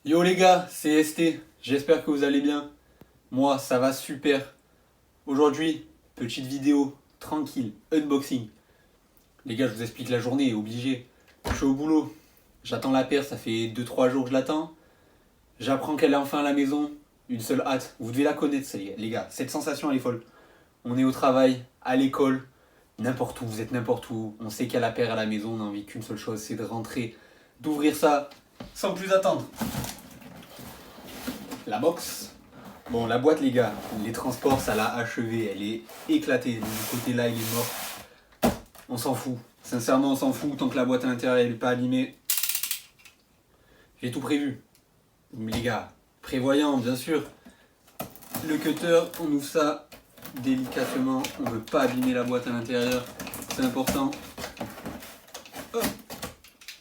Yo les gars, c'est ST, j'espère que vous allez bien. Moi, ça va super. Aujourd'hui, petite vidéo, tranquille, unboxing. Les gars, je vous explique la journée, obligé. Je suis au boulot, j'attends la paire, ça fait 2-3 jours que je l'attends. J'apprends qu'elle est enfin à la maison, une seule hâte. Vous devez la connaître, les gars, cette sensation elle est folle. On est au travail, à l'école, n'importe où, vous êtes n'importe où. On sait qu'il y a la paire à la maison, on n'a envie qu'une seule chose, c'est de rentrer, d'ouvrir ça, sans plus attendre. La box. Bon, la boîte, les gars, les transports, ça l'a achevé. Elle est éclatée. De ce côté-là, il est mort. On s'en fout. Sincèrement, on s'en fout. Tant que la boîte à l'intérieur n'est pas abîmée. J'ai tout prévu. Mais les gars, prévoyant, bien sûr. Le cutter, on ouvre ça délicatement. On ne veut pas abîmer la boîte à l'intérieur. C'est important. Hop.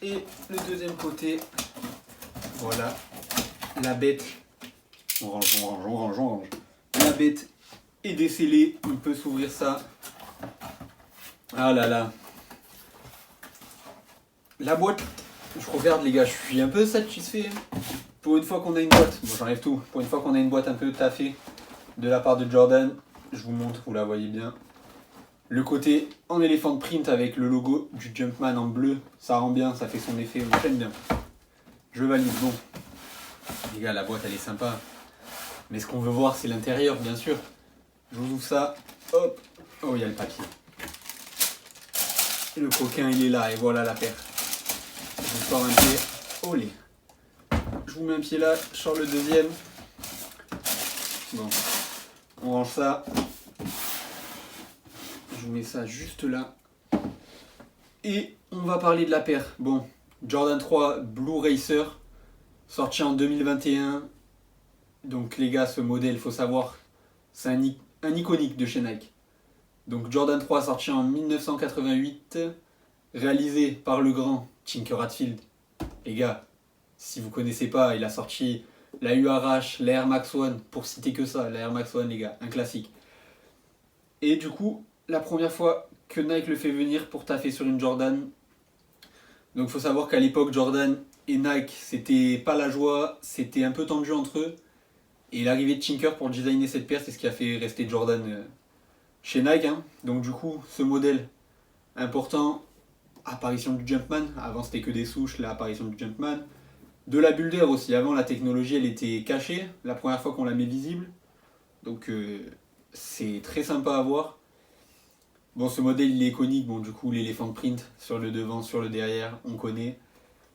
Et le deuxième côté, voilà, la bête. On range, on range, on range, on range. La bête est décellée, on peut s'ouvrir ça. Ah là là. La boîte, je regarde les gars, je suis un peu satisfait. Pour une fois qu'on a une boîte, bon j'enlève tout, pour une fois qu'on a une boîte un peu taffée de la part de Jordan, je vous montre, vous la voyez bien. Le côté en éléphant print avec le logo du Jumpman en bleu, ça rend bien, ça fait son effet, j'aime bien. Je valide, bon. Les gars, la boîte elle est sympa. Mais ce qu'on veut voir, c'est l'intérieur, bien sûr. Je vous ouvre ça. Hop. Oh, il y a le papier. Et le coquin, il est là. Et voilà la paire. Je vous sors un pied. Olé. Je vous mets un pied là. Je sors le deuxième. Bon. On range ça. Je vous mets ça juste là. Et on va parler de la paire. Bon. Jordan 3 Blue Racer. Sorti en 2021. Donc les gars, ce modèle, il faut savoir, c'est un iconique de chez Nike. Donc Jordan 3 sorti en 1988, réalisé par le grand Tinker Hatfield. Les gars, si vous connaissez pas, il a sorti la URH, la Air Max One, pour citer que ça, la Air Max One les gars, un classique. Et du coup, la première fois que Nike le fait venir pour taffer sur une Jordan. Donc il faut savoir qu'à l'époque Jordan et Nike, c'était pas la joie, c'était un peu tendu entre eux. Et l'arrivée de Tinker pour designer cette paire, c'est ce qui a fait rester Jordan chez Nike. Hein. Donc du coup, ce modèle important, apparition du Jumpman, avant c'était que des souches, l'apparition du Jumpman. De la Builder aussi, avant la technologie elle était cachée, la première fois qu'on la met visible. Donc c'est très sympa à voir. Bon, ce modèle il est iconique, bon du coup l'éléphant print sur le devant, sur le derrière, on connaît.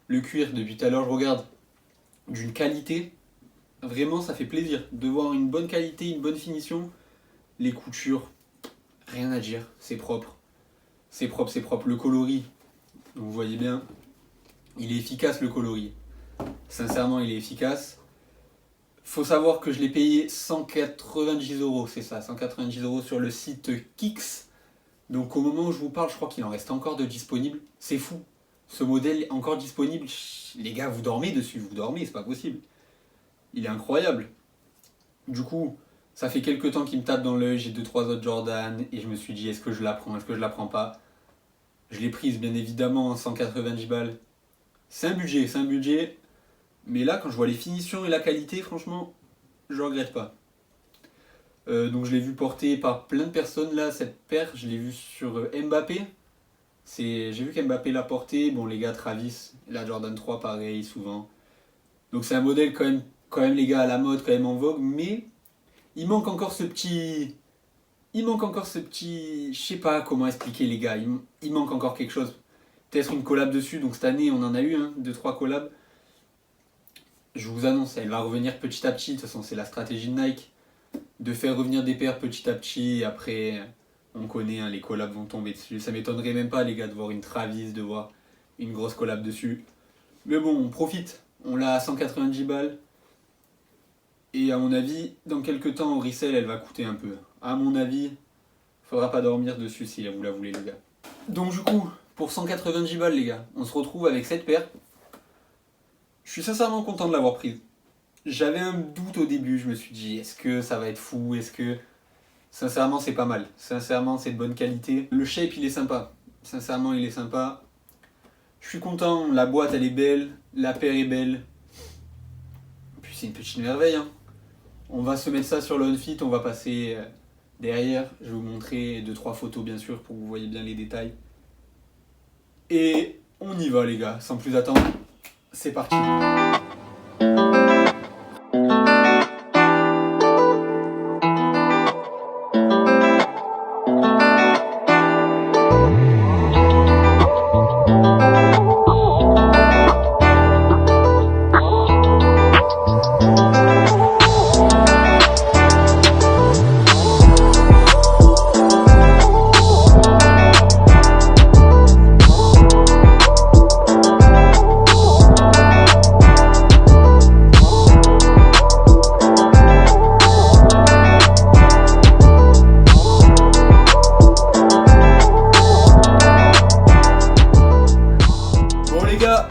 Le cuir, depuis tout à l'heure je regarde, d'une qualité. Vraiment, ça fait plaisir de voir une bonne qualité, une bonne finition. Les coutures, rien à dire, c'est propre. C'est propre, c'est propre. Le coloris, vous voyez bien, il est efficace le coloris. Sincèrement, il est efficace. Faut savoir que je l'ai payé 190 €, c'est ça, 190 € sur le site Kix. Donc au moment où je vous parle, je crois qu'il en reste encore de disponibles. C'est fou. Ce modèle est encore disponible. Les gars, vous dormez dessus, vous dormez, c'est pas possible. Il est incroyable. Du coup, ça fait quelques temps qu'il me tape dans l'œil, j'ai 2-3 autres Jordan, et je me suis dit, est-ce que je la prends, est-ce que je la prends pas. Je l'ai prise, bien évidemment, 190 balles. C'est un budget, mais là, quand je vois les finitions et la qualité, franchement, je regrette pas. Donc je l'ai vu porter par plein de personnes, là, cette paire, je l'ai vu sur Mbappé. J'ai vu qu'Mbappé l'a porté, bon les gars, Travis, la Jordan 3, pareil, souvent. Donc c'est un modèle quand même les gars, à la mode, quand même en vogue, mais il manque encore ce petit. Il manque encore ce petit. Je sais pas comment expliquer les gars. Il manque encore quelque chose. Peut-être une collab dessus. Donc cette année, on en a eu 2-3 collabs. Je vous annonce, elle va revenir petit à petit. De toute façon, c'est la stratégie de Nike. De faire revenir des paires petit à petit. Et après, on connaît, les collabs vont tomber dessus. Ça m'étonnerait même pas, les gars, de voir une Travis, de voir une grosse collab dessus. Mais bon, on profite. On l'a à 190 balles. Et à mon avis, dans quelques temps, au resell, elle va coûter un peu. À mon avis, faudra pas dormir dessus si vous la voulez, les gars. Donc, du coup, pour 190 balles, les gars, on se retrouve avec cette paire. Je suis sincèrement content de l'avoir prise. J'avais un doute au début, je me suis dit, est-ce que ça va être fou? Est-ce que. Sincèrement, c'est pas mal. Sincèrement, c'est de bonne qualité. Le shape, il est sympa. Sincèrement, il est sympa. Je suis content, la boîte, elle est belle. La paire est belle. c'est une petite merveille. Hein. On va se mettre ça sur le Unfit, on va passer derrière. Je vais vous montrer 2-3 photos bien sûr pour que vous voyez bien les détails. Et on y va les gars, sans plus attendre, c'est parti.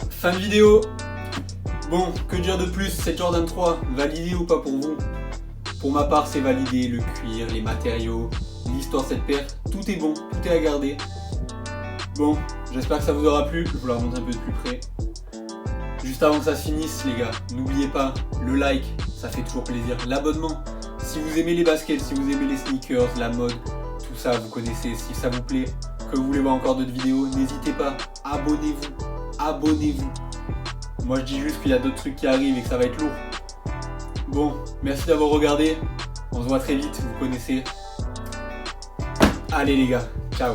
Fin de vidéo. Bon, que dire de plus, cette Jordan 3, validée ou pas pour vous? Pour ma part, c'est validé, le cuir, les matériaux, l'histoire de cette paire, tout est bon, tout est à garder. Bon, j'espère que ça vous aura plu, je vous la remonte un peu de plus près. Juste avant que ça se finisse les gars, n'oubliez pas le like, ça fait toujours plaisir, l'abonnement. Si vous aimez les baskets, si vous aimez les sneakers, la mode, tout ça vous connaissez, si ça vous plaît, que vous voulez voir encore d'autres vidéos, n'hésitez pas, abonnez-vous. Abonnez-vous. Moi je dis juste qu'il y a d'autres trucs qui arrivent et que ça va être lourd. Bon, merci d'avoir regardé. On se voit très vite, vous connaissez. Allez les gars, ciao.